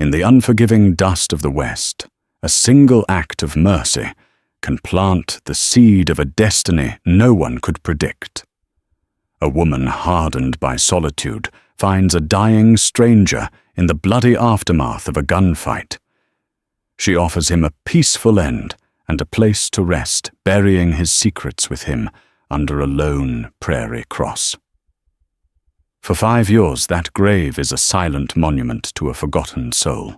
In the unforgiving dust of the West, a single act of mercy can plant the seed of a destiny no one could predict. A woman hardened by solitude finds a dying stranger in the bloody aftermath of a gunfight. She offers him a peaceful end and a place to rest, burying his secrets with him under a lone prairie cross. For 5 years, that grave is a silent monument to a forgotten soul.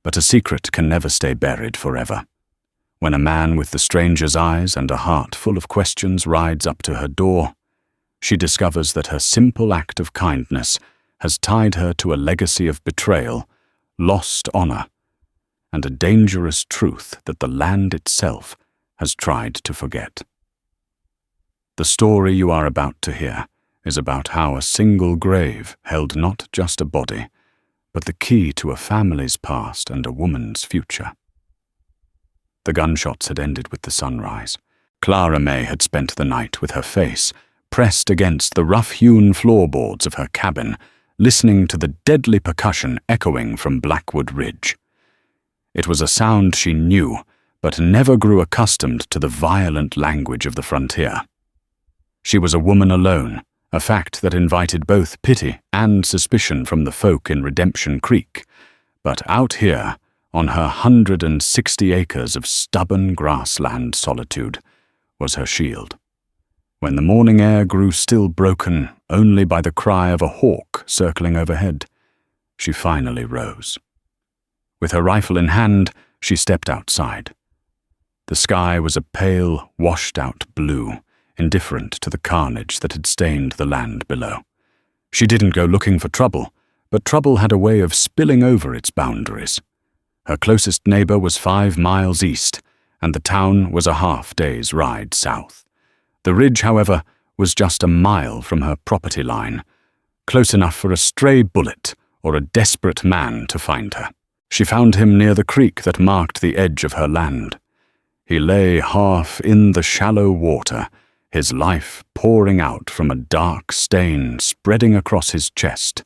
But a secret can never stay buried forever. When a man with the stranger's eyes and a heart full of questions rides up to her door, she discovers that her simple act of kindness has tied her to a legacy of betrayal, lost honor, and a dangerous truth that the land itself has tried to forget. The story you are about to hear is about how a single grave held not just a body, but the key to a family's past and a woman's future. The gunshots had ended with the sunrise. Clara May had spent the night with her face pressed against the rough-hewn floorboards of her cabin, listening to the deadly percussion echoing from Blackwood Ridge. It was a sound she knew, but never grew accustomed to the violent language of the frontier. She was a woman alone, a fact that invited both pity and suspicion from the folk in Redemption Creek, but out here, on her 160 acres of stubborn grassland solitude, was her shield. When the morning air grew still broken only by the cry of a hawk circling overhead, she finally rose. With her rifle in hand, she stepped outside. The sky was a pale, washed-out blue, indifferent to the carnage that had stained the land below. She didn't go looking for trouble, but trouble had a way of spilling over its boundaries. Her closest neighbor was 5 miles east, and the town was a half-day's ride south. The ridge, however, was just a mile from her property line, close enough for a stray bullet or a desperate man to find her. She found him near the creek that marked the edge of her land. He lay half in the shallow water, his life pouring out from a dark stain spreading across his chest.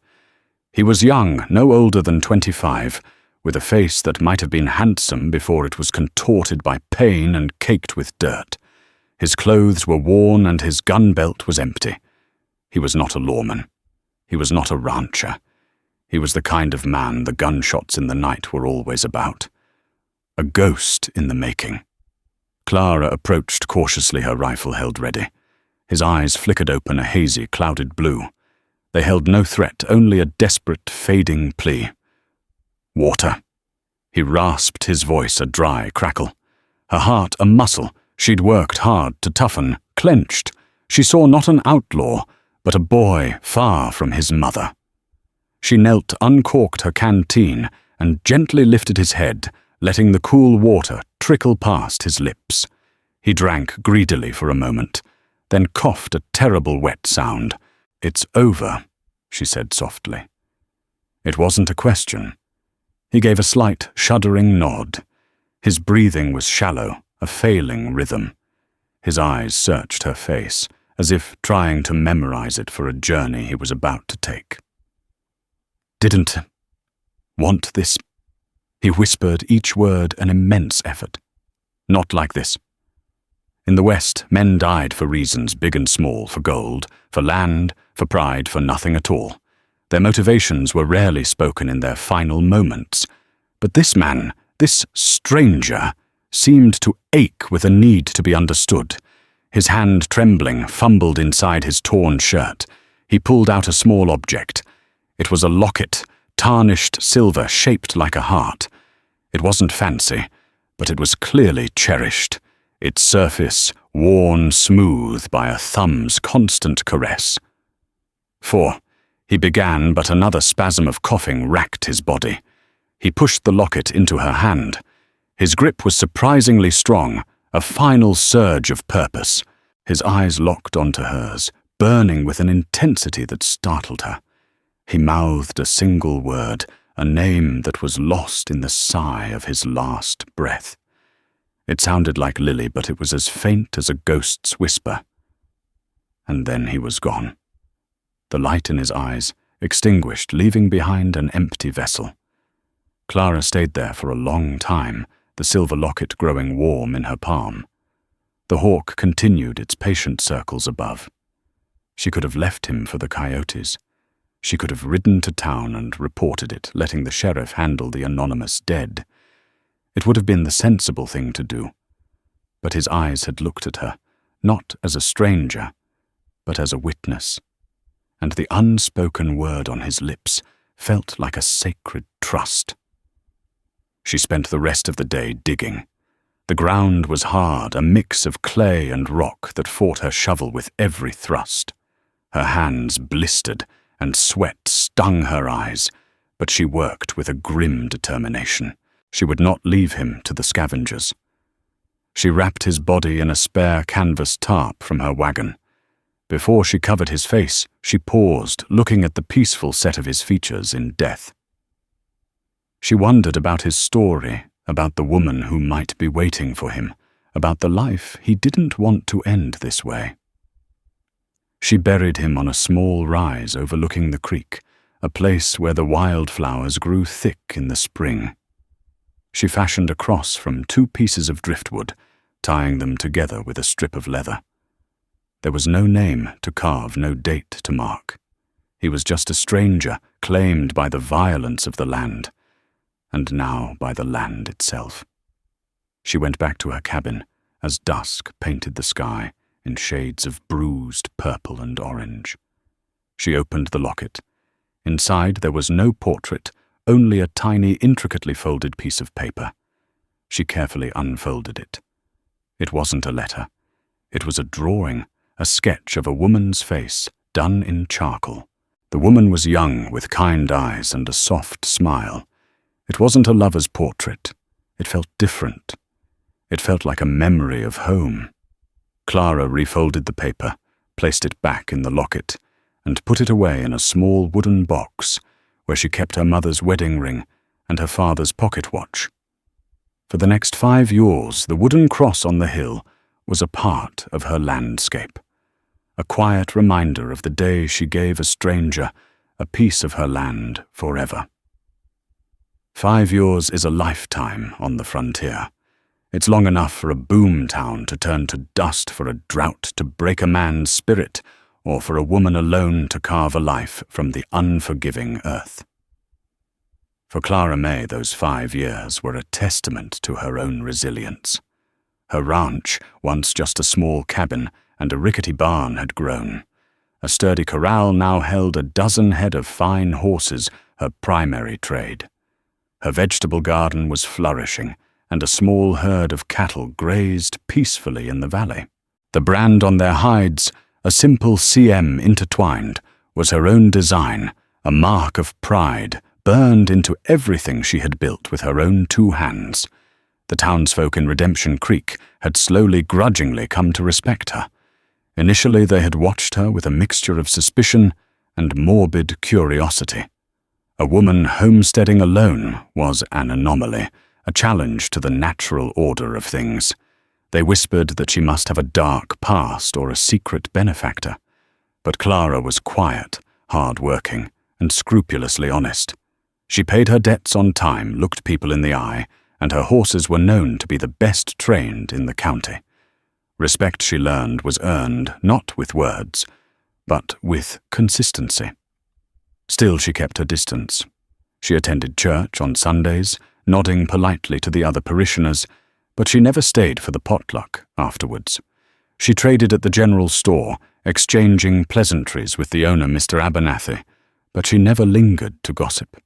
He was young, no older than 25, with a face that might have been handsome before it was contorted by pain and caked with dirt. His clothes were worn and his gun belt was empty. He was not a lawman. He was not a rancher. He was the kind of man the gunshots in the night were always about. A ghost in the making. Clara approached cautiously, her rifle held ready. His eyes flickered open a hazy, clouded blue. They held no threat, only a desperate, fading plea. Water. He rasped, his voice a dry crackle. Her heart a muscle she'd worked hard to toughen, clenched. She saw not an outlaw, but a boy far from his mother. She knelt, uncorked her canteen, and gently lifted his head, letting the cool water trickle past his lips. He drank greedily for a moment, then coughed a terrible wet sound. "It's over," she said softly. It wasn't a question. He gave a slight, shuddering nod. His breathing was shallow, a failing rhythm. His eyes searched her face, as if trying to memorize it for a journey he was about to take. "Didn't want this," he whispered, each word an immense effort. "Not like this." In the West, men died for reasons big and small, for gold, for land, for pride, for nothing at all. Their motivations were rarely spoken in their final moments. But this man, this stranger, seemed to ache with a need to be understood. His hand, trembling, fumbled inside his torn shirt. He pulled out a small object. It was a locket, tarnished silver, shaped like a heart. It wasn't fancy, but it was clearly cherished, its surface worn smooth by a thumb's constant caress. He began, but another spasm of coughing racked his body. He pushed the locket into her hand. His grip was surprisingly strong, a final surge of purpose. His eyes locked onto hers, burning with an intensity that startled her. He mouthed a single word, a name that was lost in the sigh of his last breath. It sounded like Lily, but it was as faint as a ghost's whisper. And then he was gone. The light in his eyes extinguished, leaving behind an empty vessel. Clara stayed there for a long time, the silver locket growing warm in her palm. The hawk continued its patient circles above. She could have left him for the coyotes. She could have ridden to town and reported it, letting the sheriff handle the anonymous dead. It would have been the sensible thing to do. But his eyes had looked at her, not as a stranger, but as a witness, and the unspoken word on his lips felt like a sacred trust. She spent the rest of the day digging. The ground was hard, a mix of clay and rock that fought her shovel with every thrust. Her hands blistered, and sweat stung her eyes, but she worked with a grim determination. She would not leave him to the scavengers. She wrapped his body in a spare canvas tarp from her wagon. Before she covered his face, she paused, looking at the peaceful set of his features in death. She wondered about his story, about the woman who might be waiting for him, about the life he didn't want to end this way. She buried him on a small rise overlooking the creek, a place where the wildflowers grew thick in the spring. She fashioned a cross from 2 pieces of driftwood, tying them together with a strip of leather. There was no name to carve, no date to mark. He was just a stranger, claimed by the violence of the land, and now by the land itself. She went back to her cabin as dusk painted the sky in shades of bruised purple and orange. She opened the locket. Inside there was no portrait, only a tiny, intricately folded piece of paper. She carefully unfolded it. It wasn't a letter. It was a drawing, a sketch of a woman's face, done in charcoal. The woman was young, with kind eyes and a soft smile. It wasn't a lover's portrait. It felt different. It felt like a memory of home. Clara refolded the paper, placed it back in the locket, and put it away in a small wooden box where she kept her mother's wedding ring and her father's pocket watch. For the next 5 years, the wooden cross on the hill was a part of her landscape, a quiet reminder of the day she gave a stranger a piece of her land forever. 5 years is a lifetime on the frontier. It's long enough for a boom town to turn to dust, for a drought to break a man's spirit, or for a woman alone to carve a life from the unforgiving earth. For Clara May, those 5 years were a testament to her own resilience. Her ranch, once just a small cabin and a rickety barn, had grown. A sturdy corral now held a dozen head of fine horses, her primary trade. Her vegetable garden was flourishing, and a small herd of cattle grazed peacefully in the valley. The brand on their hides, a simple CM intertwined, was her own design, a mark of pride, burned into everything she had built with her own 2 hands. The townsfolk in Redemption Creek had slowly, grudgingly come to respect her. Initially they had watched her with a mixture of suspicion and morbid curiosity. A woman homesteading alone was an anomaly, a challenge to the natural order of things. They whispered that she must have a dark past or a secret benefactor. But Clara was quiet, hard-working, and scrupulously honest. She paid her debts on time, looked people in the eye, and her horses were known to be the best trained in the county. Respect, she learned, was earned not with words, but with consistency. Still she kept her distance. She attended church on Sundays, nodding politely to the other parishioners, but she never stayed for the potluck afterwards. She traded at the general store, exchanging pleasantries with the owner, Mr. Abernathy, but she never lingered to gossip.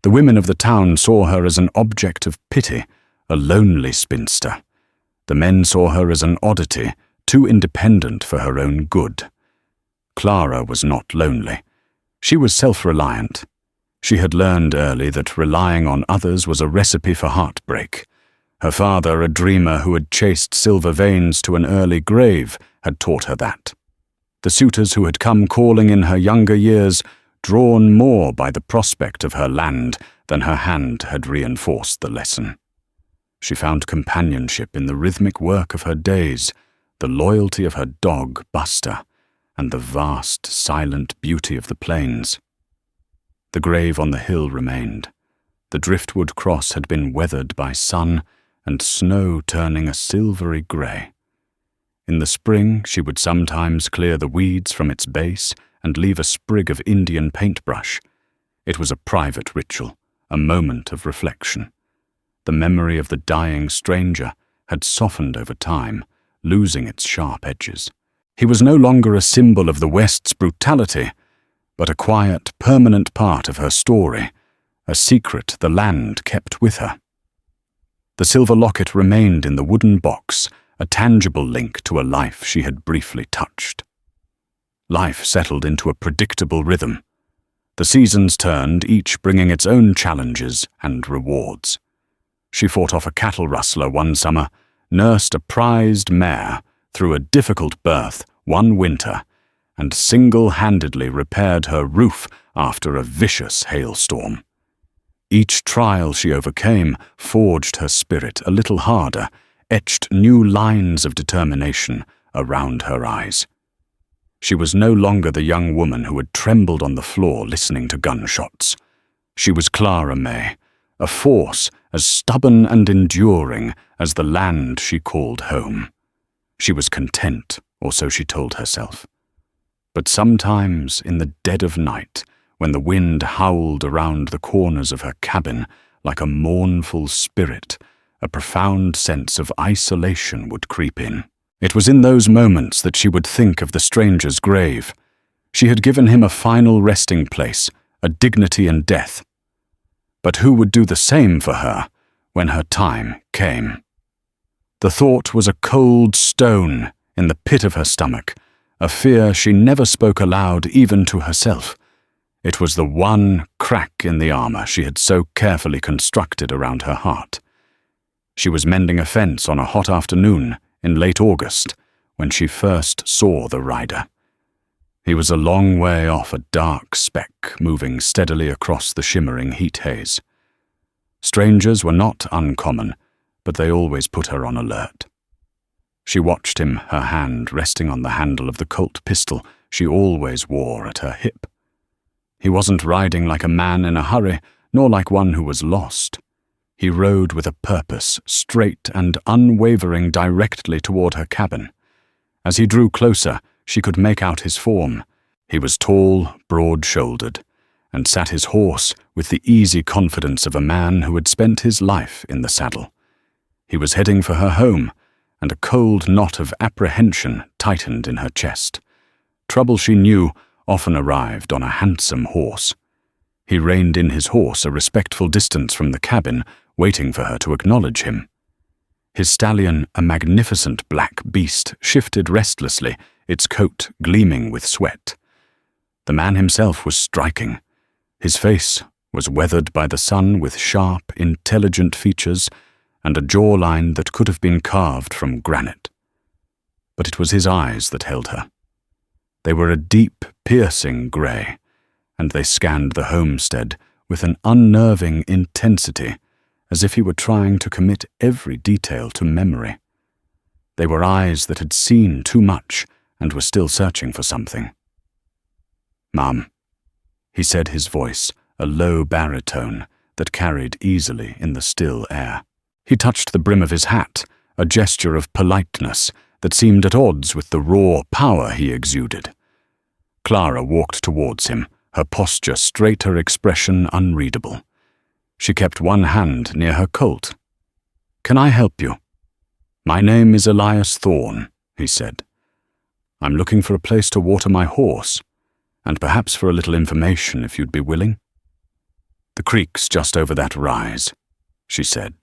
The women of the town saw her as an object of pity, a lonely spinster. The men saw her as an oddity, too independent for her own good. Clara was not lonely. She was self-reliant. She had learned early that relying on others was a recipe for heartbreak. Her father, a dreamer who had chased silver veins to an early grave, had taught her that. The suitors who had come calling in her younger years, drawn more by the prospect of her land than her hand had reinforced the lesson. She found companionship in the rhythmic work of her days, the loyalty of her dog, Buster, and the vast, silent beauty of the plains. The grave on the hill remained. The driftwood cross had been weathered by sun and snow, turning a silvery grey. In the spring, she would sometimes clear the weeds from its base and leave a sprig of Indian paintbrush. It was a private ritual, a moment of reflection. The memory of the dying stranger had softened over time, losing its sharp edges. He was no longer a symbol of the West's brutality, but a quiet, permanent part of her story, a secret the land kept with her. The silver locket remained in the wooden box, a tangible link to a life she had briefly touched. Life settled into a predictable rhythm. The seasons turned, each bringing its own challenges and rewards. She fought off a cattle rustler one summer, nursed a prized mare through a difficult birth one winter, and single-handedly repaired her roof after a vicious hailstorm. Each trial she overcame forged her spirit a little harder, etched new lines of determination around her eyes. She was no longer the young woman who had trembled on the floor listening to gunshots. She was Clara May, a force as stubborn and enduring as the land she called home. She was content, or so she told herself. But sometimes, in the dead of night, when the wind howled around the corners of her cabin like a mournful spirit, a profound sense of isolation would creep in. It was in those moments that she would think of the stranger's grave. She had given him a final resting place, a dignity in death. But who would do the same for her when her time came? The thought was a cold stone in the pit of her stomach, a fear she never spoke aloud even to herself. It was the one crack in the armor she had so carefully constructed around her heart. She was mending a fence on a hot afternoon in late August when she first saw the rider. He was a long way off, a dark speck moving steadily across the shimmering heat haze. Strangers were not uncommon, but they always put her on alert. She watched him, her hand resting on the handle of the Colt pistol she always wore at her hip. He wasn't riding like a man in a hurry, nor like one who was lost. He rode with a purpose, straight and unwavering, directly toward her cabin. As he drew closer, she could make out his form. He was tall, broad-shouldered, and sat his horse with the easy confidence of a man who had spent his life in the saddle. He was heading for her home, and a cold knot of apprehension tightened in her chest. Trouble, she knew, often arrived on a handsome horse. He reined in his horse a respectful distance from the cabin, waiting for her to acknowledge him. His stallion, a magnificent black beast, shifted restlessly, its coat gleaming with sweat. The man himself was striking. His face was weathered by the sun with sharp, intelligent features and a jawline that could have been carved from granite. But it was his eyes that held her. They were a deep, piercing grey, and they scanned the homestead with an unnerving intensity, as if he were trying to commit every detail to memory. They were eyes that had seen too much and were still searching for something. "Mum," he said, his voice a low baritone that carried easily in the still air. He touched the brim of his hat, a gesture of politeness that seemed at odds with the raw power he exuded. Clara walked towards him, her posture straight, her expression unreadable. She kept one hand near her Colt. "Can I help you?" "My name is Elias Thorne," he said. "I'm looking for a place to water my horse, and perhaps for a little information if you'd be willing." "The creek's just over that rise," she said,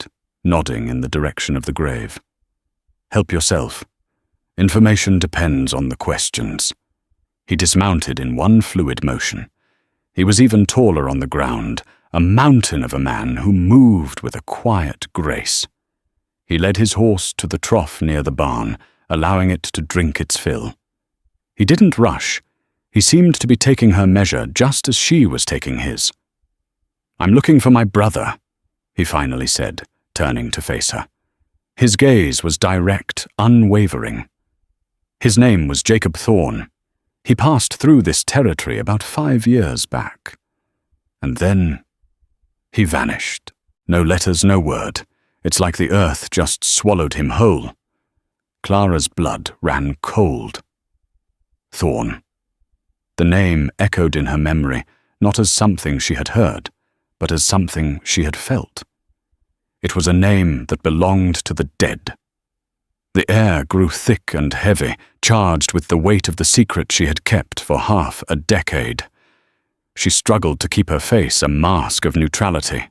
nodding in the direction of the grave. "Help yourself. Information depends on the questions." He dismounted in one fluid motion. He was even taller on the ground, a mountain of a man who moved with a quiet grace. He led his horse to the trough near the barn, allowing it to drink its fill. He didn't rush. He seemed to be taking her measure just as she was taking his. "I'm looking for my brother," he finally said, turning to face her. His gaze was direct, unwavering. His name was Jacob Thorne. He passed through this territory about 5 years back. And then He vanished. No letters, no word. It's like the earth just swallowed him whole. Clara's blood ran cold. Thorne. The name echoed in her memory, not as something she had heard, but as something she had felt. It was a name that belonged to the dead. The air grew thick and heavy, charged with the weight of the secret she had kept for half a decade. She struggled to keep her face a mask of neutrality.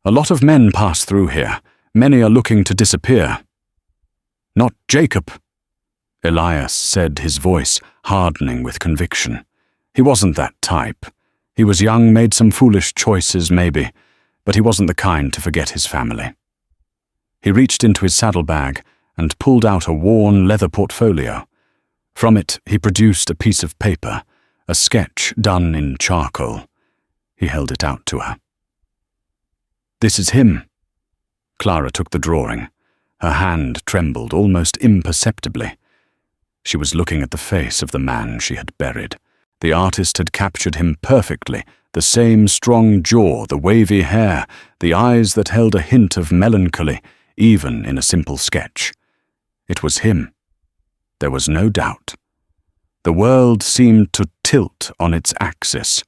A lot of men pass through here. Many are looking to disappear. Not Jacob, Elias said, his voice hardening with conviction. He wasn't that type. He was young, made some foolish choices maybe, but he wasn't the kind to forget his family. He reached into his saddlebag and pulled out a worn leather portfolio. From it he produced a piece of paper, a sketch done in charcoal. He held it out to her. "This is him." Clara took the drawing. Her hand trembled almost imperceptibly. She was looking at the face of the man she had buried. The artist had captured him perfectly, the same strong jaw, the wavy hair, the eyes that held a hint of melancholy, even in a simple sketch. It was him. There was no doubt. The world seemed to tilt on its axis.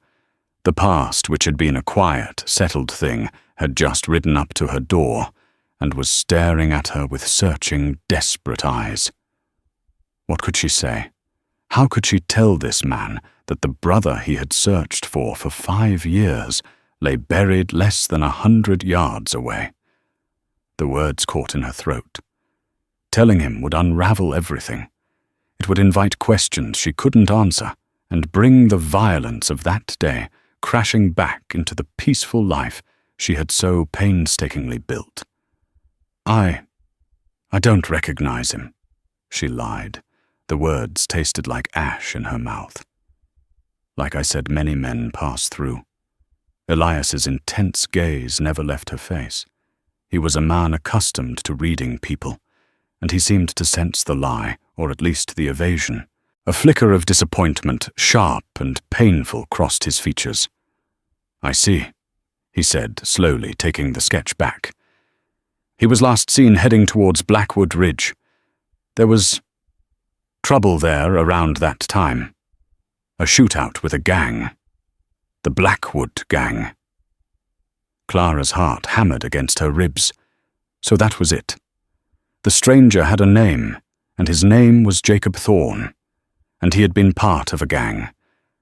The past, which had been a quiet, settled thing, had just ridden up to her door and was staring at her with searching, desperate eyes. What could she say? How could she tell this man that the brother he had searched for 5 years lay buried less than 100 yards away? The words caught in her throat. Telling him would unravel everything. It would invite questions she couldn't answer and bring the violence of that day crashing back into the peaceful life she had so painstakingly built. I don't recognize him," she lied. The words tasted like ash in her mouth. Like I said, many men pass through. Elias's intense gaze never left her face. He was a man accustomed to reading people, and he seemed to sense the lie, or at least the evasion. A flicker of disappointment, sharp and painful, crossed his features. "I see," he said, slowly taking the sketch back. "He was last seen heading towards Blackwood Ridge. There was trouble there around that time. A shootout with a gang. The Blackwood gang." Clara's heart hammered against her ribs. So that was it. The stranger had a name, and his name was Jacob Thorne. And he had been part of a gang.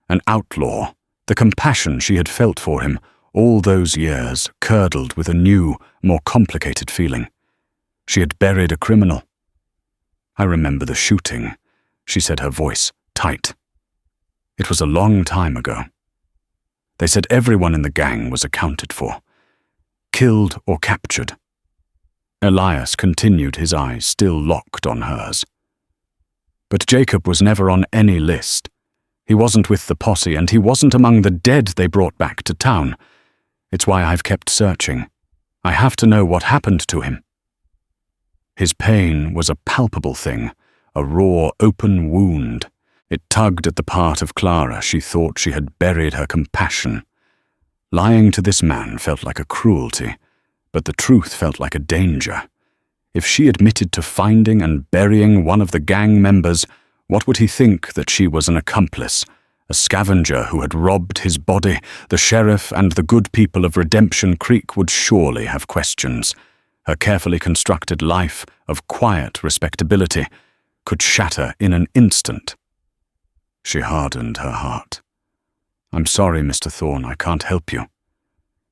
An outlaw. The compassion she had felt for him all those years curdled with a new, more complicated feeling. She had buried a criminal. "I remember the shooting," she said, her voice tight. "It was a long time ago. They said everyone in the gang was accounted for. Killed or captured." Elias continued, his eyes still locked on hers. "But Jacob was never on any list. He wasn't with the posse, and he wasn't among the dead they brought back to town. It's why I've kept searching. I have to know what happened to him." His pain was a palpable thing, a raw, open wound. It tugged at the part of Clara she thought she had buried her compassion. Lying to this man felt like a cruelty, but the truth felt like a danger. If she admitted to finding and burying one of the gang members, what would he think that she was an accomplice? A scavenger who had robbed his body? The sheriff and the good people of Redemption Creek would surely have questions. Her carefully constructed life of quiet respectability could shatter in an instant. She hardened her heart. "I'm sorry, Mr. Thorne, I can't help you."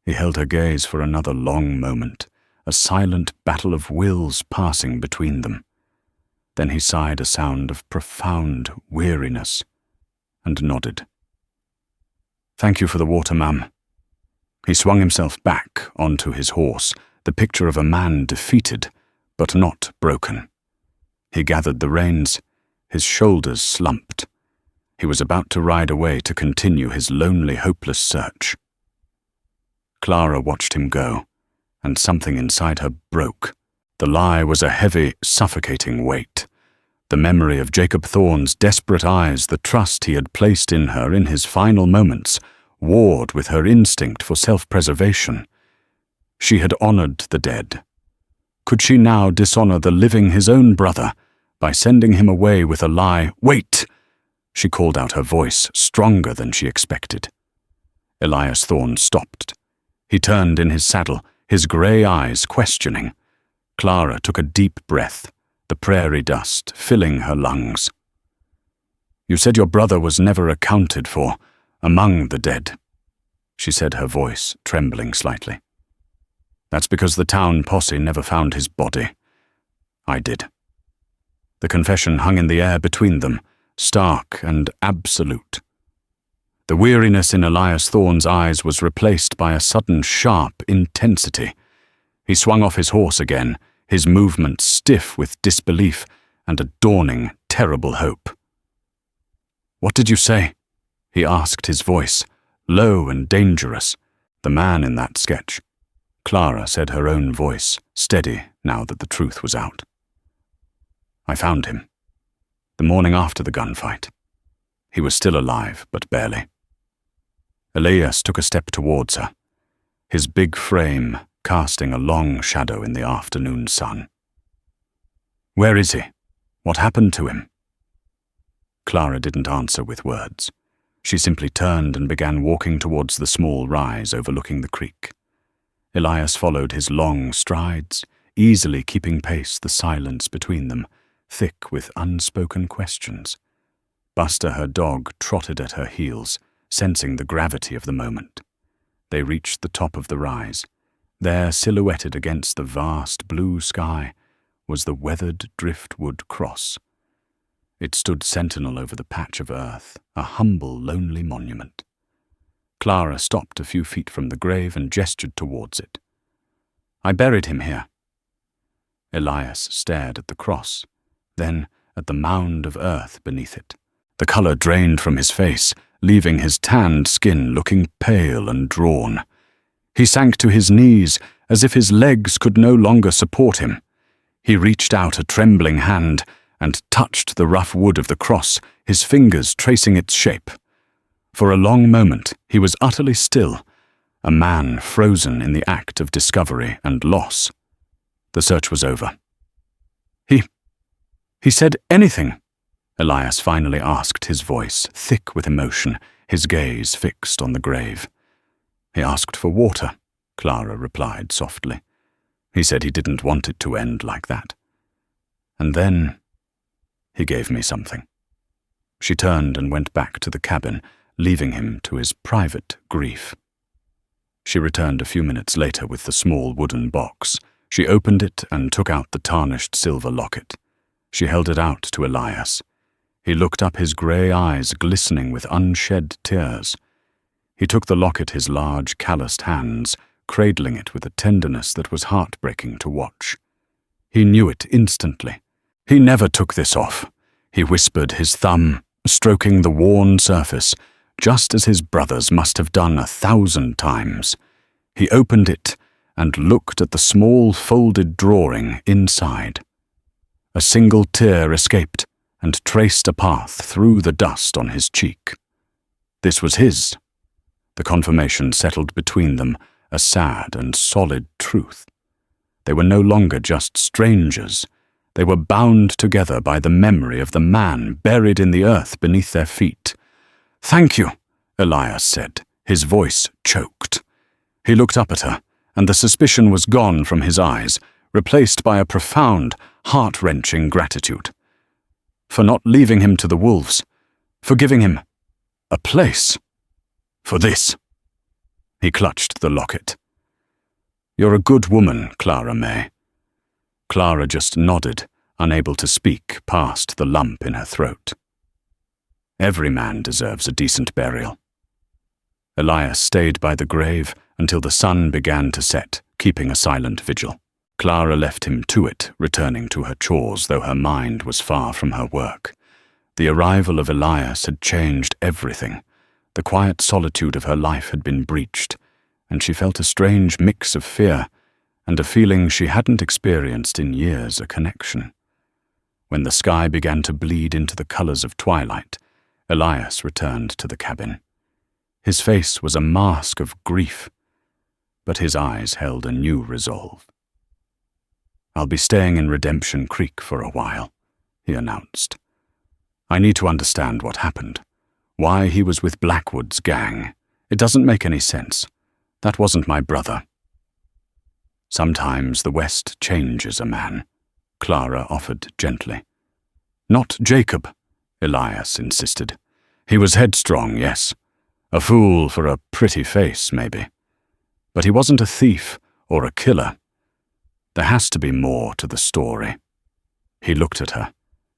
He held her gaze for another long moment, a silent battle of wills passing between them. Then he sighed a sound of profound weariness and nodded. "Thank you for the water, ma'am." He swung himself back onto his horse, the picture of a man defeated, but not broken. He gathered the reins, his shoulders slumped. He was about to ride away to continue his lonely, hopeless search. Clara watched him go, and something inside her broke. The lie was a heavy, suffocating weight. The memory of Jacob Thorne's desperate eyes, the trust he had placed in her in his final moments, warred with her instinct for self-preservation. She had honored the dead. Could she now dishonor the living, his own brother, by sending him away with a lie? "Wait!" She called out, her voice stronger than she expected. Elias Thorne stopped. He turned in his saddle, his grey eyes questioning. Clara took a deep breath, the prairie dust filling her lungs. "You said your brother was never accounted for among the dead," she said, her voice trembling slightly. "That's because the town posse never found his body. I did." The confession hung in the air between them, stark and absolute. The weariness in Elias Thorne's eyes was replaced by a sudden sharp intensity. He swung off his horse again, his movements stiff with disbelief and a dawning, terrible hope. "What did you say?" he asked, his voice low and dangerous, the man in that sketch. Clara said, her own voice steady now that the truth was out. "I found him. The morning after the gunfight. He was still alive, but barely." Elias took a step towards her, his big frame casting a long shadow in the afternoon sun. "Where is he? What happened to him?" Clara didn't answer with words. She simply turned and began walking towards the small rise overlooking the creek. Elias followed his long strides, easily keeping pace, the silence between them thick with unspoken questions. Buster, her dog, trotted at her heels, sensing the gravity of the moment. They reached the top of the rise. There, silhouetted against the vast blue sky, was the weathered driftwood cross. It stood sentinel over the patch of earth, a humble, lonely monument. Clara stopped a few feet from the grave and gestured towards it. "I buried him here." Elias stared at the cross, then at the mound of earth beneath it. The color drained from his face, leaving his tanned skin looking pale and drawn. He sank to his knees as if his legs could no longer support him. He reached out a trembling hand and touched the rough wood of the cross, his fingers tracing its shape. For a long moment he was utterly still, a man frozen in the act of discovery and loss. The search was over. He said anything?" Elias finally asked, his voice thick with emotion, his gaze fixed on the grave. "He asked for water," Clara replied softly. "He said he didn't want it to end like that. And then he gave me something." She turned and went back to the cabin, leaving him to his private grief. She returned a few minutes later with the small wooden box. She opened it and took out the tarnished silver locket. She held it out to Elias. He looked up, his grey eyes glistening with unshed tears. He took the locket, his large, calloused hands, cradling it with a tenderness that was heartbreaking to watch. He knew it instantly. "He never took this off," he whispered, his thumb stroking the worn surface, just as his brothers must have done 1,000 times. He opened it and looked at the small folded drawing inside. A single tear escaped and traced a path through the dust on his cheek. This was his. The confirmation settled between them, a sad and solid truth. They were no longer just strangers. They were bound together by the memory of the man buried in the earth beneath their feet. "Thank you," Elias said, his voice choked. He looked up at her, and the suspicion was gone from his eyes, replaced by a profound, heart-wrenching gratitude. For not leaving him to the wolves, for giving him a place, for this. He clutched the locket. "You're a good woman, Clara May." Clara just nodded, unable to speak past the lump in her throat. "Every man deserves a decent burial." Elias stayed by the grave until the sun began to set, keeping a silent vigil. Clara left him to it, returning to her chores, though her mind was far from her work. The arrival of Elias had changed everything. The quiet solitude of her life had been breached, and she felt a strange mix of fear and a feeling she hadn't experienced in years, a connection. When the sky began to bleed into the colors of twilight, Elias returned to the cabin. His face was a mask of grief, but his eyes held a new resolve. "I'll be staying in Redemption Creek for a while," he announced. "I need to understand what happened, why he was with Blackwood's gang. It doesn't make any sense. That wasn't my brother." "Sometimes the West changes a man," Clara offered gently. "Not Jacob," Elias insisted. "He was headstrong, yes. A fool for a pretty face, maybe. But he wasn't a thief or a killer. There has to be more to the story." He looked at her,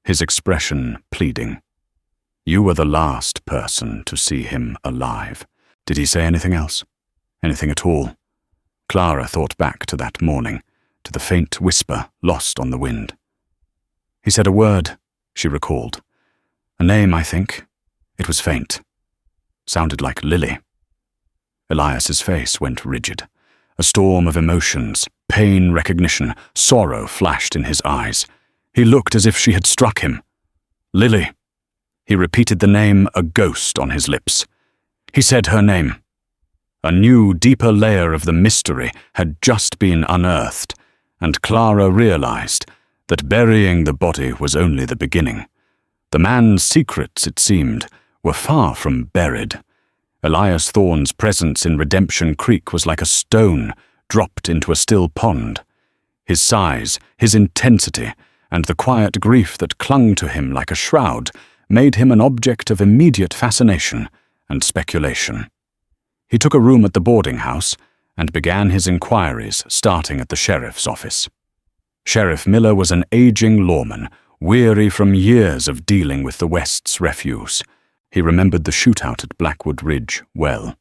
his expression pleading. "You were the last person to see him alive. Did he say anything else? Anything at all?" Clara thought back to that morning, to the faint whisper lost on the wind. "He said a word," she recalled. "A name, I think. It was faint. Sounded like Lily." Elias's face went rigid. A storm of emotions, pain recognition, sorrow flashed in his eyes. He looked as if she had struck him. "Lily." He repeated the name, a ghost on his lips. He said her name. A new, deeper layer of the mystery had just been unearthed, and Clara realized that burying the body was only the beginning. The man's secrets, it seemed, were far from buried. Elias Thorne's presence in Redemption Creek was like a stone dropped into a still pond. His size, his intensity, and the quiet grief that clung to him like a shroud made him an object of immediate fascination and speculation. He took a room at the boarding house and began his inquiries, starting at the sheriff's office. Sheriff Miller was an aging lawman, weary from years of dealing with the West's refuse. He remembered the shootout at Blackwood Ridge well.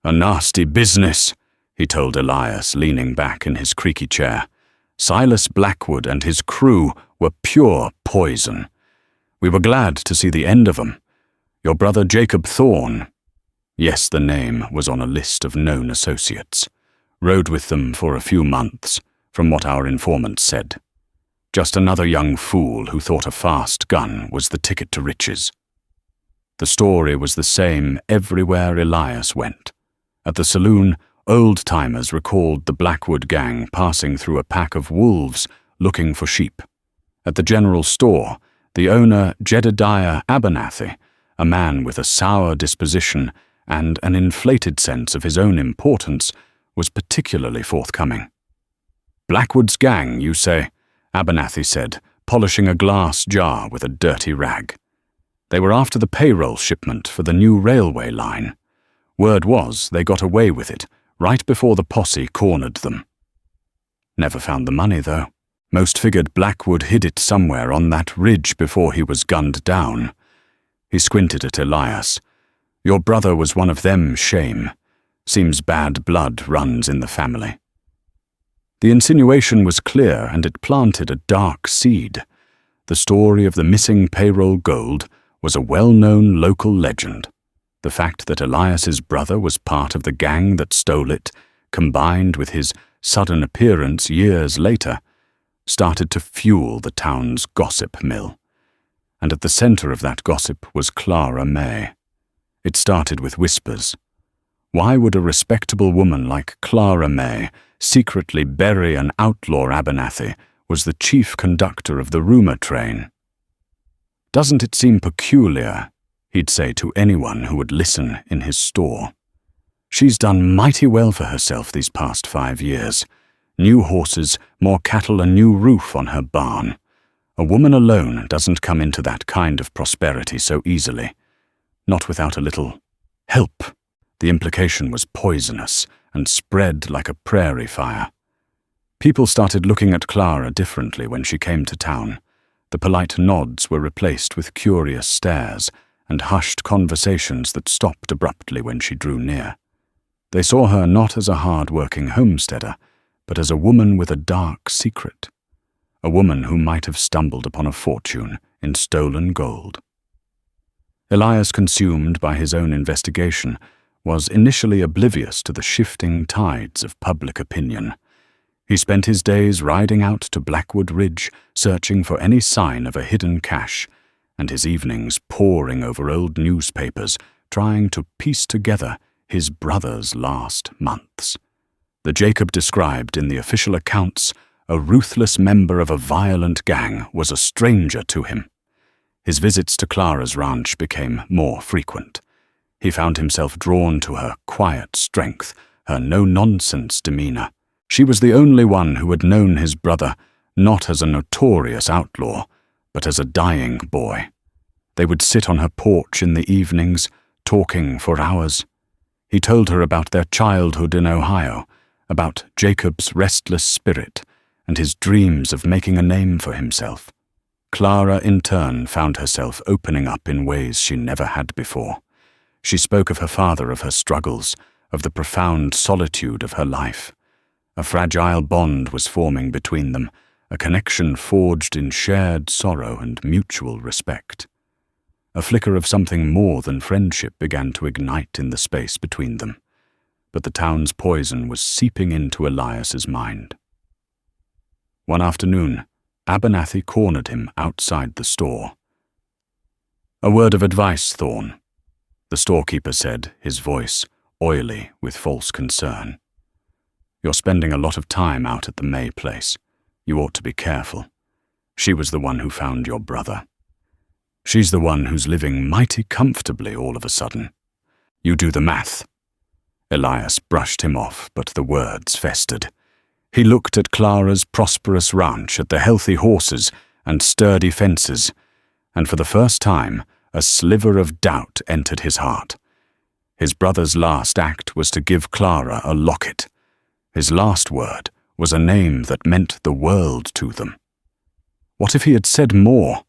"A nasty business," he told Elias, leaning back in his creaky chair. "Silas Blackwood and his crew were pure poison. We were glad to see the end of 'em. Your brother Jacob Thorne," yes, the name was on a list of known associates, "rode with them for a few months, from what our informant said. Just another young fool who thought a fast gun was the ticket to riches." The story was the same everywhere Elias went. At the saloon, old-timers recalled the Blackwood gang passing through a pack of wolves looking for sheep. At the general store, the owner, Jedediah Abernathy, a man with a sour disposition and an inflated sense of his own importance, was particularly forthcoming. "Blackwood's gang, you say?" Abernathy said, polishing a glass jar with a dirty rag. "They were after the payroll shipment for the new railway line. Word was they got away with it right before the posse cornered them. Never found the money, though. Most figured Blackwood hid it somewhere on that ridge before he was gunned down." He squinted at Elias. "Your brother was one of them, shame. Seems bad blood runs in the family." The insinuation was clear, and it planted a dark seed. The story of the missing payroll gold was a well-known local legend. The fact that Elias's brother was part of the gang that stole it, combined with his sudden appearance years later, started to fuel the town's gossip mill. And at the center of that gossip was Clara May. It started with whispers. Why would a respectable woman like Clara May secretly bury an outlaw Abernathy was the chief conductor of the rumor train? "Doesn't it seem peculiar?" he'd say to anyone who would listen in his store. "She's done mighty well for herself these past 5 years. New horses, more cattle, a new roof on her barn. A woman alone doesn't come into that kind of prosperity so easily. Not without a little help." The implication was poisonous and spread like a prairie fire. People started looking at Clara differently when she came to town. The polite nods were replaced with curious stares and hushed conversations that stopped abruptly when she drew near. They saw her not as a hard-working homesteader, but as a woman with a dark secret. A woman who might have stumbled upon a fortune in stolen gold. Elias, consumed by his own investigation, was initially oblivious to the shifting tides of public opinion. He spent his days riding out to Blackwood Ridge, searching for any sign of a hidden cache, and his evenings poring over old newspapers, trying to piece together his brother's last months. The Jacob described in the official accounts, a ruthless member of a violent gang, was a stranger to him. His visits to Clara's ranch became more frequent. He found himself drawn to her quiet strength, her no-nonsense demeanor. She was the only one who had known his brother not as a notorious outlaw, but as a dying boy. They would sit on her porch in the evenings, talking for hours. He told her about their childhood in Ohio, about Jacob's restless spirit, and his dreams of making a name for himself. Clara, in turn, found herself opening up in ways she never had before. She spoke of her father, of her struggles, of the profound solitude of her life. A fragile bond was forming between them, a connection forged in shared sorrow and mutual respect. A flicker of something more than friendship began to ignite in the space between them, but the town's poison was seeping into Elias's mind. One afternoon, Abernathy cornered him outside the store. "A word of advice, Thorne," the storekeeper said, his voice oily with false concern. "You're spending a lot of time out at the May place. You ought to be careful. She was the one who found your brother. She's the one who's living mighty comfortably all of a sudden. You do the math." Elias brushed him off, but the words festered. He looked at Clara's prosperous ranch, at the healthy horses and sturdy fences, and for the first time a sliver of doubt entered his heart. His brother's last act was to give Clara a locket. His last word was a name that meant the world to them. What if he had said more?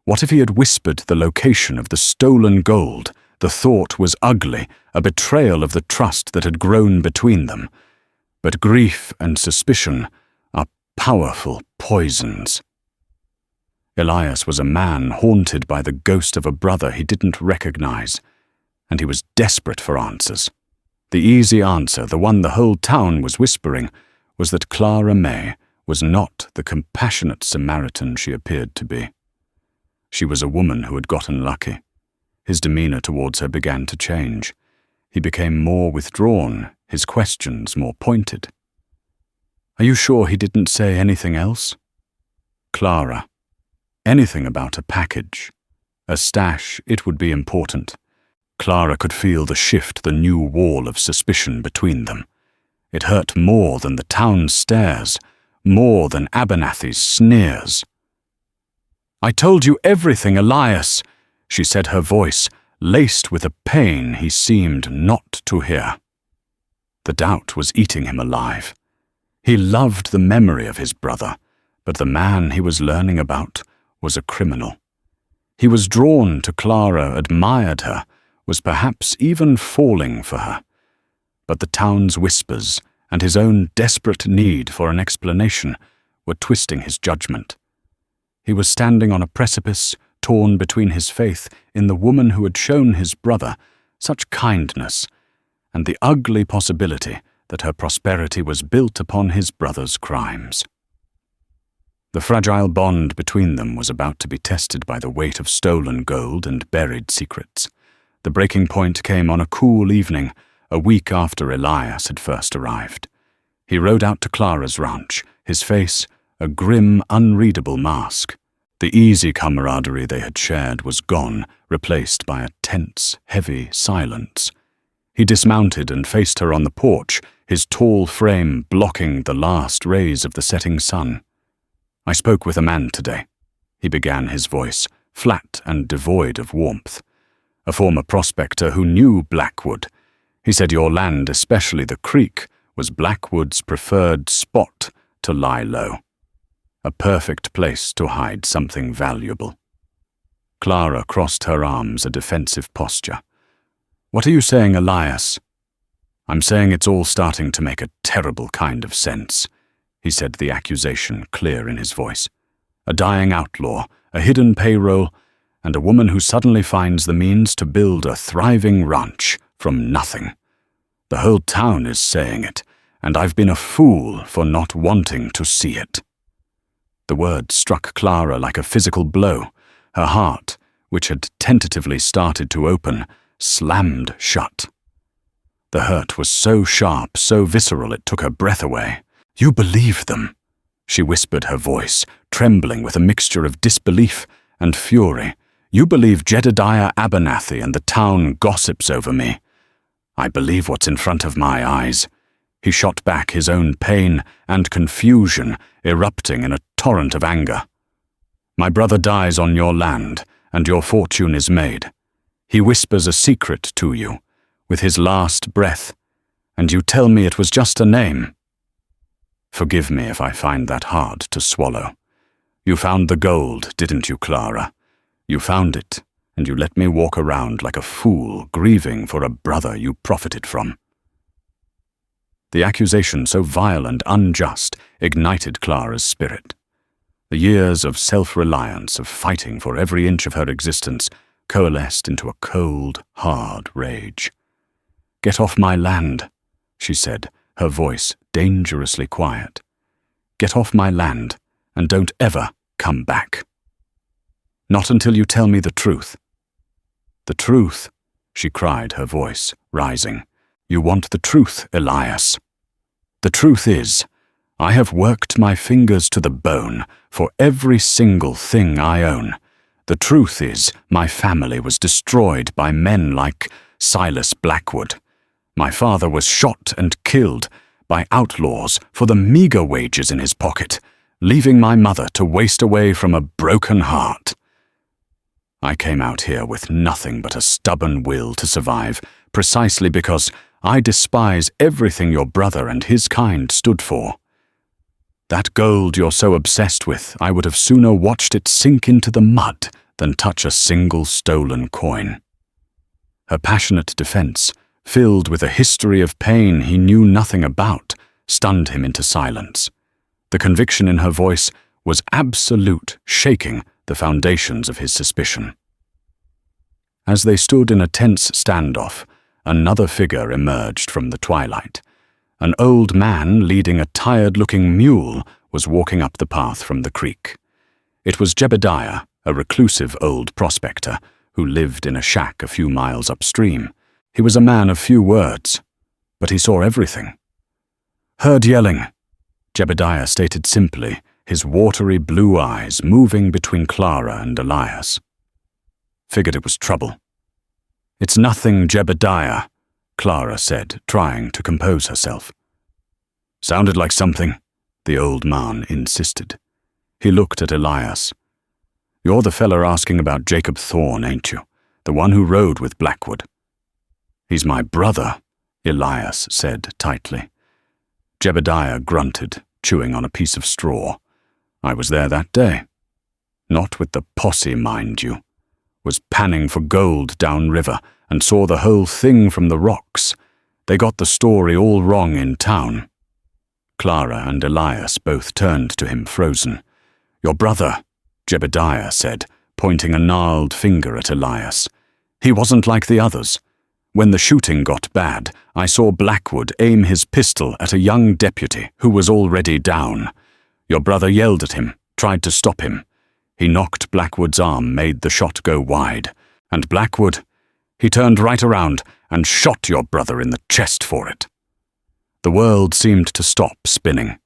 What if he had whispered the location of the stolen gold? The thought was ugly, a betrayal of the trust that had grown between them. But grief and suspicion are powerful poisons. Elias was a man haunted by the ghost of a brother he didn't recognize, and he was desperate for answers. The easy answer, the one the whole town was whispering, was that Clara May was not the compassionate Samaritan she appeared to be. She was a woman who had gotten lucky. His demeanor towards her began to change. He became more withdrawn, his questions more pointed. "Are you sure he didn't say anything else?" "Clara, anything about a package. A stash, it would be important." Clara could feel the shift, the new wall of suspicion between them. It hurt more than the town stares, more than Abernathy's sneers. "I told you everything, Elias," she said, her voice laced with a pain he seemed not to hear. The doubt was eating him alive. He loved the memory of his brother, but the man he was learning about was a criminal. He was drawn to Clara, admired her, was perhaps even falling for her. But the town's whispers and his own desperate need for an explanation were twisting his judgment. He was standing on a precipice, torn between his faith in the woman who had shown his brother such kindness and the ugly possibility that her prosperity was built upon his brother's crimes. The fragile bond between them was about to be tested by the weight of stolen gold and buried secrets. The breaking point came on a cool evening, a week after Elias had first arrived. He rode out to Clara's ranch, his face a grim, unreadable mask. The easy camaraderie they had shared was gone, replaced by a tense, heavy silence. He dismounted and faced her on the porch, his tall frame blocking the last rays of the setting sun. "I spoke with a man today," he began, his voice flat and devoid of warmth. "A former prospector who knew Blackwood. He said your land, especially the creek, was Blackwood's preferred spot to lie low. A perfect place to hide something valuable." Clara crossed her arms, a defensive posture. "What are you saying, Elias?" "I'm saying it's all starting to make a terrible kind of sense," he said, the accusation clear in his voice. "A dying outlaw, a hidden payroll, and a woman who suddenly finds the means to build a thriving ranch from nothing. The whole town is saying it, and I've been a fool for not wanting to see it." The word struck Clara like a physical blow. Her heart, which had tentatively started to open, slammed shut. The hurt was so sharp, so visceral, it took her breath away. "You believe them," she whispered, her voice trembling with a mixture of disbelief and fury. "You believe Jedediah Abernathy and the town gossips over me." "I believe what's in front of my eyes." He shot back, his own pain and confusion erupting in a torrent of anger. "My brother dies on your land, and your fortune is made. He whispers a secret to you, with his last breath, and you tell me it was just a name. Forgive me if I find that hard to swallow. You found the gold, didn't you, Clara? You found it, and you let me walk around like a fool, grieving for a brother you profited from." The accusation, so vile and unjust, ignited Clara's spirit. The years of self-reliance, of fighting for every inch of her existence, coalesced into a cold, hard rage. "Get off my land," she said, her voice dangerously quiet. "Get off my land, and don't ever come back. Not until you tell me the truth." "The truth," she cried, her voice rising. "You want the truth, Elias. The truth is, I have worked my fingers to the bone for every single thing I own. The truth is, my family was destroyed by men like Silas Blackwood. My father was shot and killed by outlaws for the meager wages in his pocket, leaving my mother to waste away from a broken heart. I came out here with nothing but a stubborn will to survive, precisely because I despise everything your brother and his kind stood for. That gold you're so obsessed with, I would have sooner watched it sink into the mud than touch a single stolen coin." Her passionate defense, filled with a history of pain he knew nothing about, stunned him into silence. The conviction in her voice was absolute, shaking the foundations of his suspicion. As they stood in a tense standoff, another figure emerged from the twilight. An old man leading a tired-looking mule was walking up the path from the creek. It was Jedediah, a reclusive old prospector, who lived in a shack a few miles upstream. He was a man of few words, but he saw everything. "Heard yelling," Jedediah stated simply, his watery blue eyes moving between Clara and Elias. "Figured it was trouble." "It's nothing, Jedediah," Clara said, trying to compose herself. "Sounded like something," the old man insisted. He looked at Elias. "You're the feller asking about Jacob Thorne, ain't you? The one who rode with Blackwood?" "He's my brother," Elias said tightly. Jedediah grunted, chewing on a piece of straw. "I was there that day. Not with the posse, mind you. Was panning for gold downriver and saw the whole thing from the rocks. They got the story all wrong in town." Clara and Elias both turned to him frozen. "Your brother," Jedediah said, pointing a gnarled finger at Elias. "He wasn't like the others. When the shooting got bad, I saw Blackwood aim his pistol at a young deputy who was already down. Your brother yelled at him, tried to stop him. He knocked Blackwood's arm, made the shot go wide. And Blackwood, he turned right around and shot your brother in the chest for it." The world seemed to stop spinning.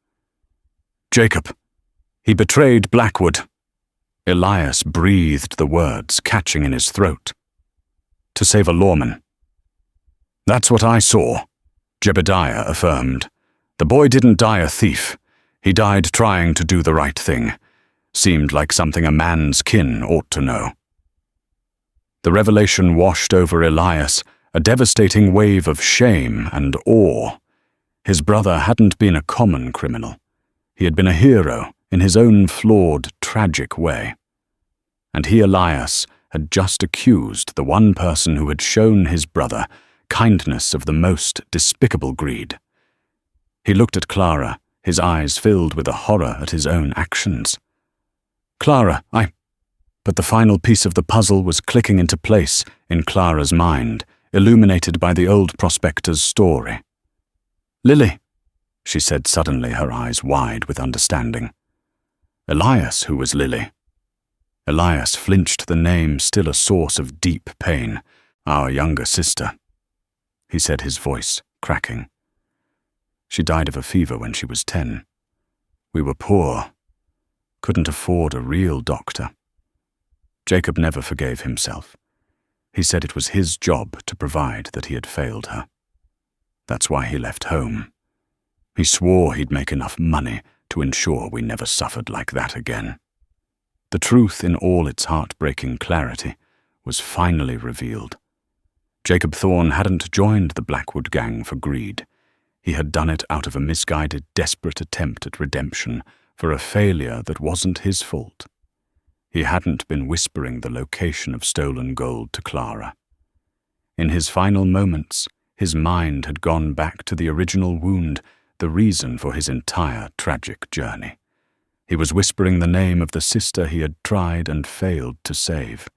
"Jacob, he betrayed Blackwood." Elias breathed the words, catching in his throat. "To save a lawman." "That's what I saw," Jedediah affirmed. "The boy didn't die a thief. He died trying to do the right thing. Seemed like something a man's kin ought to know." The revelation washed over Elias, a devastating wave of shame and awe. His brother hadn't been a common criminal. He had been a hero in his own flawed, tragic way. And he, Elias, had just accused the one person who had shown his brother kindness of the most despicable greed. He looked at Clara, his eyes filled with a horror at his own actions. "Clara, But the final piece of the puzzle was clicking into place in Clara's mind, illuminated by the old prospector's story. "Lily," she said suddenly, her eyes wide with understanding. Elias, who was Lily? Elias flinched, the name still a source of deep pain. "Our younger sister," he said, his voice cracking. "She died of a fever when she was 10. We were poor, couldn't afford a real doctor. Jacob never forgave himself. He said it was his job to provide that he had failed her. That's why he left home. He swore he'd make enough money to ensure we never suffered like that again." The truth in all its heartbreaking clarity was finally revealed. Jacob Thorne hadn't joined the Blackwood gang for greed. He had done it out of a misguided, desperate attempt at redemption for a failure that wasn't his fault. He hadn't been whispering the location of stolen gold to Clara. In his final moments, his mind had gone back to the original wound, the reason for his entire tragic journey. He was whispering the name of the sister he had tried and failed to save.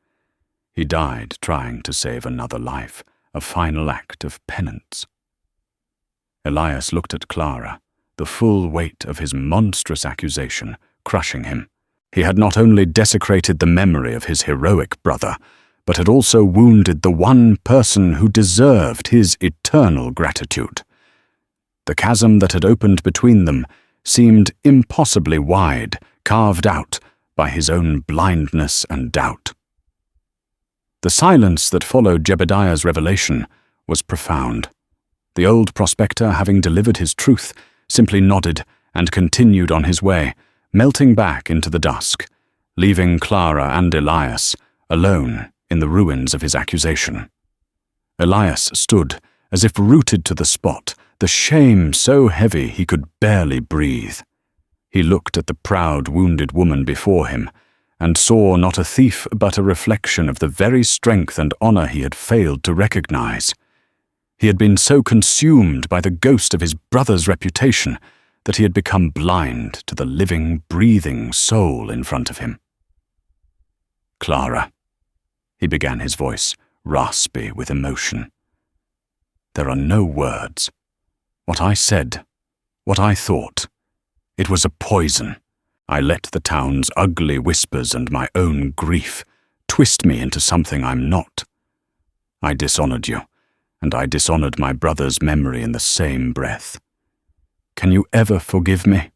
He died trying to save another life, a final act of penance. Elias looked at Clara, the full weight of his monstrous accusation crushing him. He had not only desecrated the memory of his heroic brother, but had also wounded the one person who deserved his eternal gratitude. The chasm that had opened between them seemed impossibly wide, carved out by his own blindness and doubt. The silence that followed Jebediah's revelation was profound. The old prospector, having delivered his truth, simply nodded and continued on his way, melting back into the dusk, leaving Clara and Elias alone in the ruins of his accusation. Elias stood as if rooted to the spot, the shame so heavy he could barely breathe. He looked at the proud, wounded woman before him and saw not a thief but a reflection of the very strength and honor he had failed to recognize. He had been so consumed by the ghost of his brother's reputation that he had become blind to the living, breathing soul in front of him. "Clara," he began, his voice raspy with emotion. "There are no words. What I said, what I thought, it was a poison. I let the town's ugly whispers and my own grief twist me into something I'm not. I dishonored you, and I dishonored my brother's memory in the same breath. Can you ever forgive me?"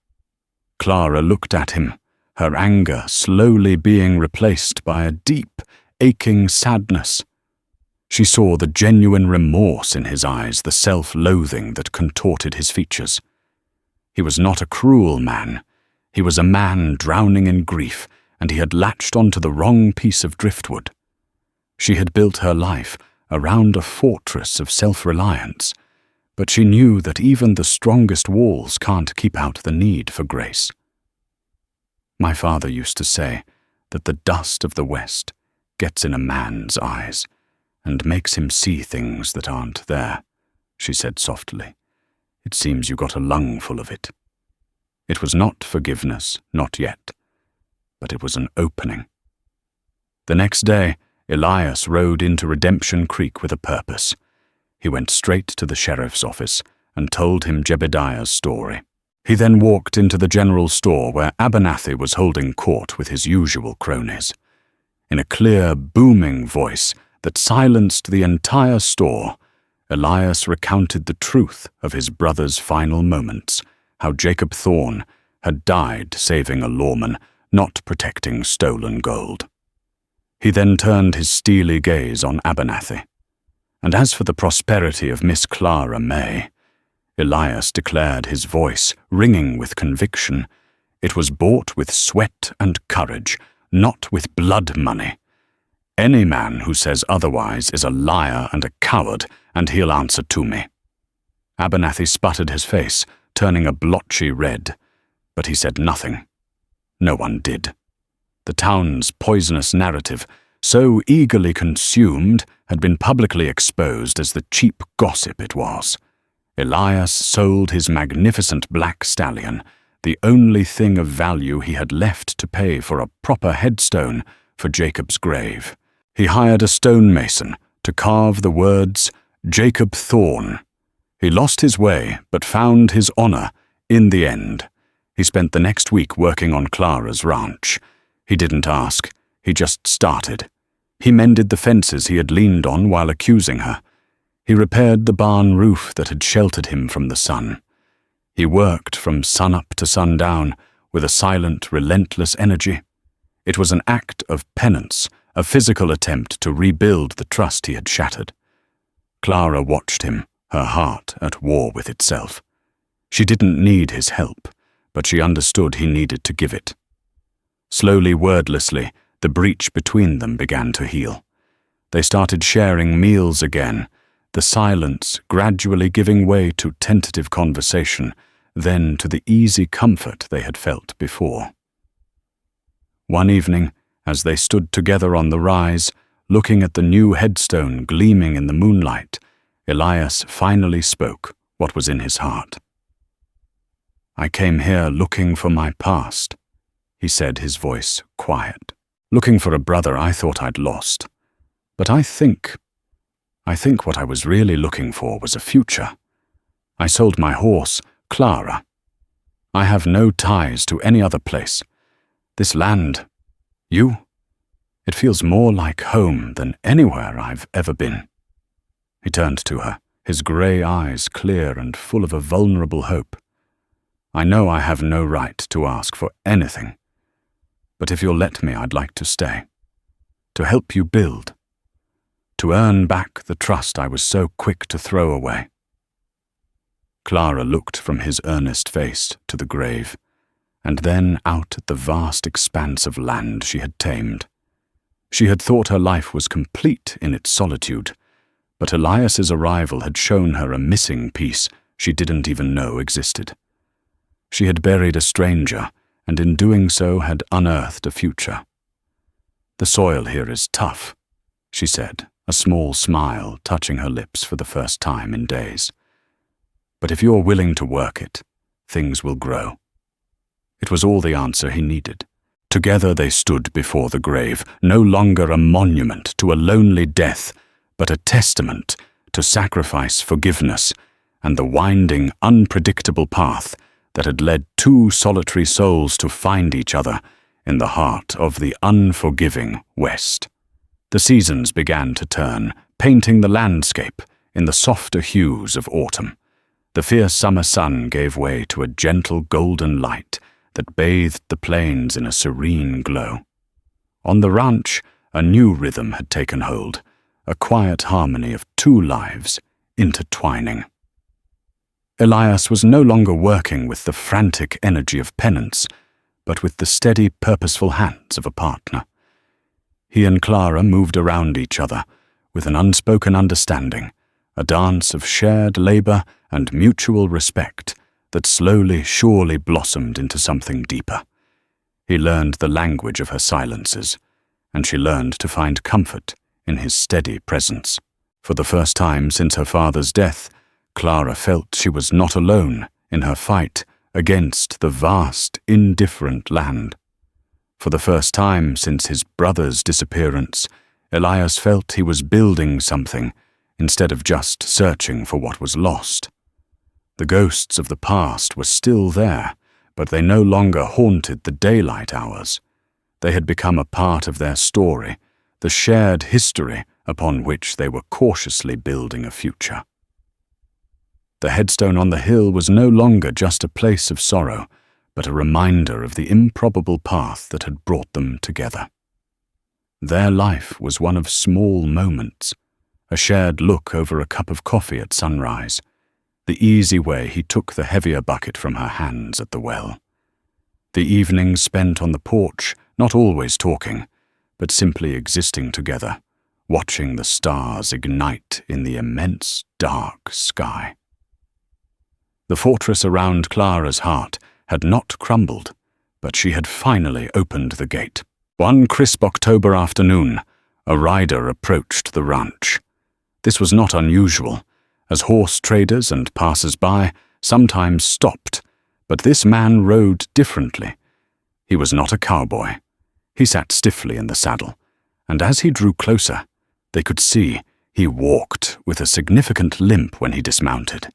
Clara looked at him, her anger slowly being replaced by a deep, aching sadness. She saw the genuine remorse in his eyes, the self-loathing that contorted his features. He was not a cruel man. He was a man drowning in grief, and he had latched onto the wrong piece of driftwood. She had built her life around a fortress of self-reliance, but she knew that even the strongest walls can't keep out the need for grace. "My father used to say that the dust of the West gets in a man's eyes and makes him see things that aren't there," she said softly. "It seems you got a lungful of it." It was not forgiveness, not yet, but it was an opening. The next day, Elias rode into Redemption Creek with a purpose. He went straight to the sheriff's office and told him Jebediah's story. He then walked into the general store where Abernathy was holding court with his usual cronies. In a clear, booming voice that silenced the entire store, Elias recounted the truth of his brother's final moments, how Jacob Thorne had died saving a lawman, not protecting stolen gold. He then turned his steely gaze on Abernathy. And as for the prosperity of Miss Clara May, Elias declared, his voice ringing with conviction, it was bought with sweat and courage, not with blood money. Any man who says otherwise is a liar and a coward, and he'll answer to me. Abernathy sputtered his face, turning a blotchy red, but he said nothing. No one did. The town's poisonous narrative, so eagerly consumed, had been publicly exposed as the cheap gossip it was. Elias sold his magnificent black stallion, the only thing of value he had left to pay for a proper headstone for Jacob's grave. He hired a stonemason to carve the words, Jacob Thorne. He lost his way, but found his honor in the end. He spent the next week working on Clara's ranch. He didn't ask, he just started. He mended the fences he had leaned on while accusing her. He repaired the barn roof that had sheltered him from the sun. He worked from sunup to sundown with a silent, relentless energy. It was an act of penance, a physical attempt to rebuild the trust he had shattered. Clara watched him, her heart at war with itself. She didn't need his help, but she understood he needed to give it. Slowly, wordlessly, the breach between them began to heal. They started sharing meals again, the silence gradually giving way to tentative conversation, then to the easy comfort they had felt before. One evening, as they stood together on the rise, looking at the new headstone gleaming in the moonlight, Elias finally spoke what was in his heart. "I came here looking for my past," he said, his voice quiet. "Looking for a brother I thought I'd lost. But I think what I was really looking for was a future. I sold my horse, Clara. I have no ties to any other place. This land, it feels more like home than anywhere I've ever been." He turned to her, his grey eyes clear and full of a vulnerable hope. "I know I have no right to ask for anything, but if you'll let me, I'd like to stay, to help you build, to earn back the trust I was so quick to throw away." Clara looked from his earnest face to the grave, and then out at the vast expanse of land she had tamed. She had thought her life was complete in its solitude, but Elias's arrival had shown her a missing piece she didn't even know existed. She had buried a stranger, and in doing so had unearthed a future. "The soil here is tough," she said, a small smile touching her lips for the first time in days. "But if you're willing to work it, things will grow." It was all the answer he needed. Together they stood before the grave, no longer a monument to a lonely death, but a testament to sacrifice, forgiveness, and the winding, unpredictable path that had led two solitary souls to find each other in the heart of the unforgiving West. The seasons began to turn, painting the landscape in the softer hues of autumn. The fierce summer sun gave way to a gentle golden light that bathed the plains in a serene glow. On the ranch, a new rhythm had taken hold, a quiet harmony of two lives intertwining. Elias was no longer working with the frantic energy of penance, but with the steady, purposeful hands of a partner. He and Clara moved around each other with an unspoken understanding, a dance of shared labor and mutual respect that slowly, surely blossomed into something deeper. He learned the language of her silences, and she learned to find comfort in his steady presence. For the first time since her father's death, Clara felt she was not alone in her fight against the vast, indifferent land. For the first time since his brother's disappearance, Elias felt he was building something instead of just searching for what was lost. The ghosts of the past were still there, but they no longer haunted the daylight hours. They had become a part of their story, the shared history upon which they were cautiously building a future. The headstone on the hill was no longer just a place of sorrow, but a reminder of the improbable path that had brought them together. Their life was one of small moments, a shared look over a cup of coffee at sunrise, the easy way he took the heavier bucket from her hands at the well. The evenings spent on the porch, not always talking, but simply existing together, watching the stars ignite in the immense dark sky. The fortress around Clara's heart had not crumbled, but she had finally opened the gate. One crisp October afternoon, a rider approached the ranch. This was not unusual, as horse traders and passers-by sometimes stopped, but this man rode differently. He was not a cowboy. He sat stiffly in the saddle, and as he drew closer, they could see he walked with a significant limp when he dismounted.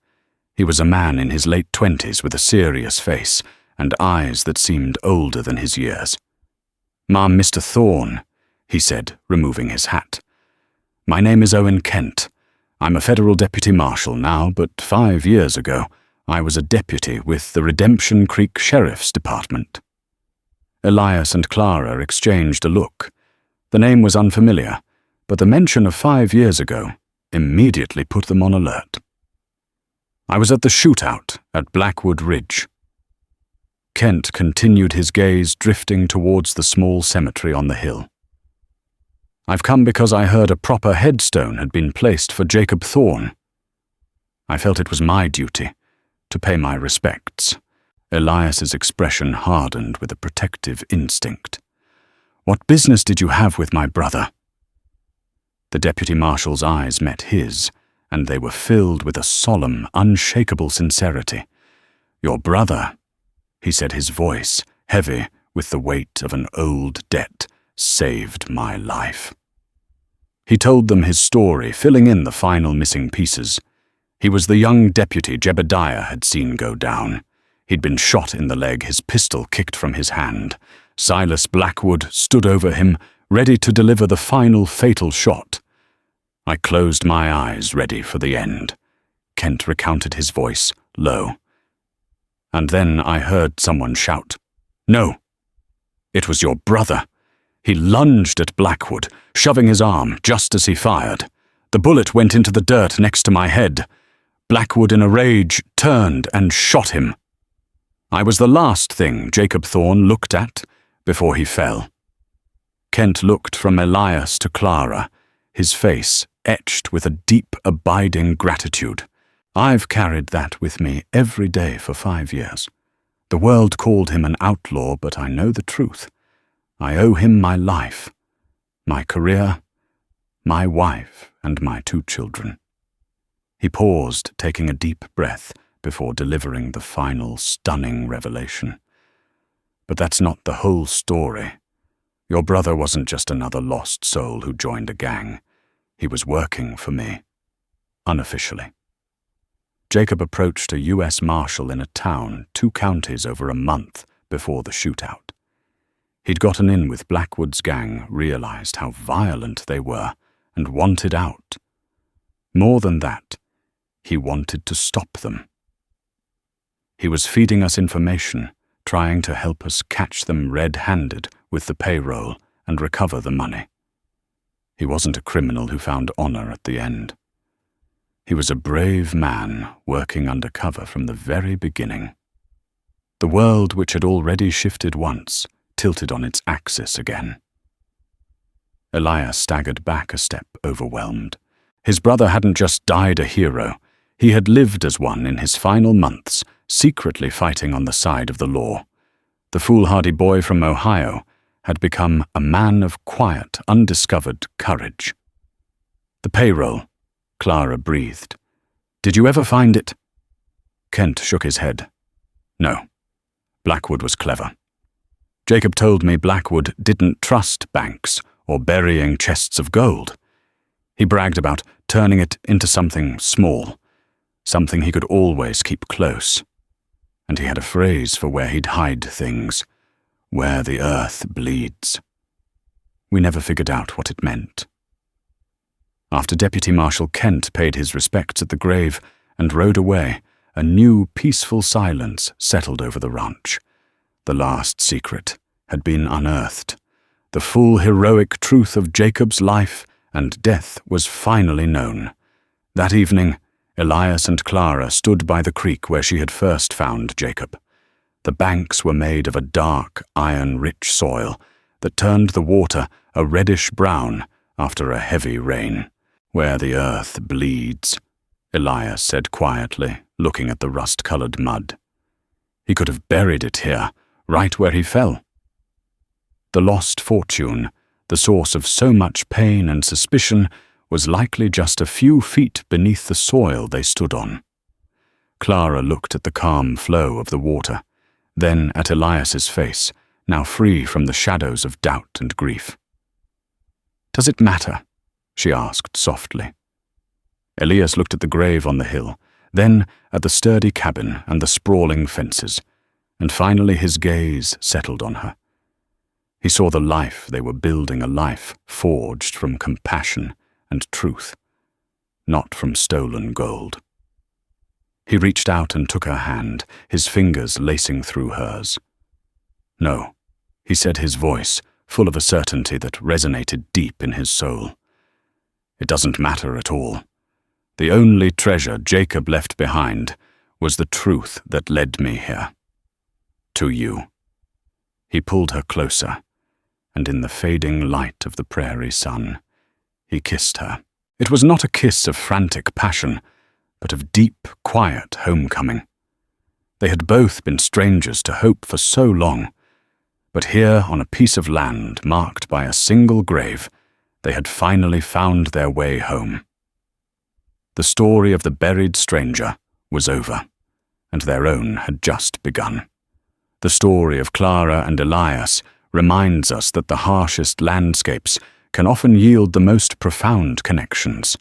He was a man in his late 20s with a serious face and eyes that seemed older than his years. "Mr. Thorne," he said, removing his hat. "My name is Owen Kent. I'm a federal deputy marshal now, but 5 years ago, I was a deputy with the Redemption Creek Sheriff's Department." Elias and Clara exchanged a look. The name was unfamiliar, but the mention of 5 years ago immediately put them on alert. "I was at the shootout at Blackwood Ridge." Kent continued his gaze drifting towards the small cemetery on the hill. "I've come because I heard a proper headstone had been placed for Jacob Thorne. I felt it was my duty to pay my respects." Elias's expression hardened with a protective instinct. "What business did you have with my brother?" The deputy marshal's eyes met his, and they were filled with a solemn, unshakable sincerity. "Your brother," he said, his voice heavy with the weight of an old debt, "saved my life." He told them his story, filling in the final missing pieces. He was the young deputy Jebediah had seen go down. He'd been shot in the leg, his pistol kicked from his hand. Silas Blackwood stood over him, ready to deliver the final fatal shot. "I closed my eyes, ready for the end." Kent recounted, his voice low. "And then I heard someone shout, 'No!' It was your brother." He lunged at Blackwood, shoving his arm just as he fired. The bullet went into the dirt next to my head. Blackwood, in a rage, turned and shot him. I was the last thing Jacob Thorne looked at before he fell. Kent looked from Elias to Clara, his face etched with a deep, abiding gratitude. "I've carried that with me every day for 5 years. The world called him an outlaw, but I know the truth. I owe him my life, my career, my wife, and my 2 children. He paused, taking a deep breath before delivering the final, stunning revelation. "But that's not the whole story. Your brother wasn't just another lost soul who joined a gang. He was working for me, unofficially." Jacob approached a U.S. Marshal in a town 2 counties over a month before the shootout. He'd gotten in with Blackwood's gang, realized how violent they were, and wanted out. More than that, he wanted to stop them. He was feeding us information, trying to help us catch them red-handed with the payroll and recover the money. He wasn't a criminal who found honor at the end. He was a brave man working undercover from the very beginning. The world, which had already shifted once, tilted on its axis again. Elias staggered back a step, overwhelmed. His brother hadn't just died a hero, he had lived as one in his final months, secretly fighting on the side of the law. The foolhardy boy from Ohio had become a man of quiet, undiscovered courage. "The payroll," Clara breathed. "Did you ever find it?" Kent shook his head. "No. Blackwood was clever. Jacob told me Blackwood didn't trust banks or burying chests of gold. He bragged about turning it into something small, something he could always keep close. And he had a phrase for where he'd hide things, where the earth bleeds. We never figured out what it meant." After Deputy Marshal Kent paid his respects at the grave and rode away, a new peaceful silence settled over the ranch. The last secret had been unearthed. The full heroic truth of Jacob's life and death was finally known. That evening, Elias and Clara stood by the creek where she had first found Jacob. The banks were made of a dark, iron-rich soil that turned the water a reddish-brown after a heavy rain. "Where the earth bleeds," Elias said quietly, looking at the rust-colored mud. "He could have buried it here, right where he fell." The lost fortune, the source of so much pain and suspicion, was likely just a few feet beneath the soil they stood on. Clara looked at the calm flow of the water, then at Elias's face, now free from the shadows of doubt and grief. "Does it matter?" she asked softly. Elias looked at the grave on the hill, then at the sturdy cabin and the sprawling fences, and finally his gaze settled on her. He saw the life they were building, a life forged from compassion and truth, not from stolen gold. He reached out and took her hand, his fingers lacing through hers. "No," he said, his voice full of a certainty that resonated deep in his soul. "It doesn't matter at all. The only treasure Jacob left behind was the truth that led me here. To you." He pulled her closer, and in the fading light of the prairie sun, he kissed her. It was not a kiss of frantic passion, but of deep, quiet homecoming. They had both been strangers to hope for so long, but here on a piece of land marked by a single grave, they had finally found their way home. The story of the buried stranger was over, and their own had just begun. The story of Clara and Elias reminds us that the harshest landscapes can often yield the most profound connections.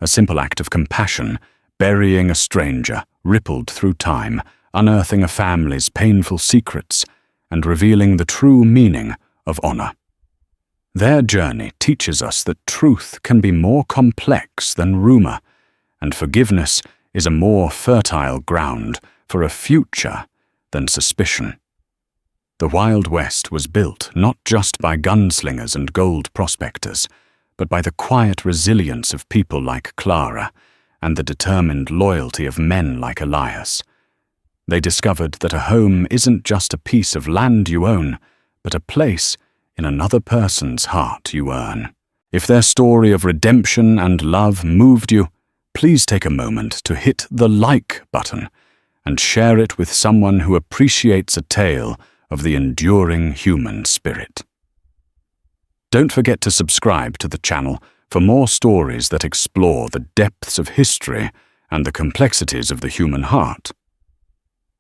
A simple act of compassion, burying a stranger, rippled through time, unearthing a family's painful secrets and revealing the true meaning of honor. Their journey teaches us that truth can be more complex than rumor, and forgiveness is a more fertile ground for a future than suspicion. The Wild West was built not just by gunslingers and gold prospectors, but by the quiet resilience of people like Clara and the determined loyalty of men like Elias. They discovered that a home isn't just a piece of land you own, but a place in another person's heart you earn. If their story of redemption and love moved you, please take a moment to hit the like button and share it with someone who appreciates a tale of the enduring human spirit. Don't forget to subscribe to the channel for more stories that explore the depths of history and the complexities of the human heart.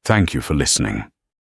Thank you for listening.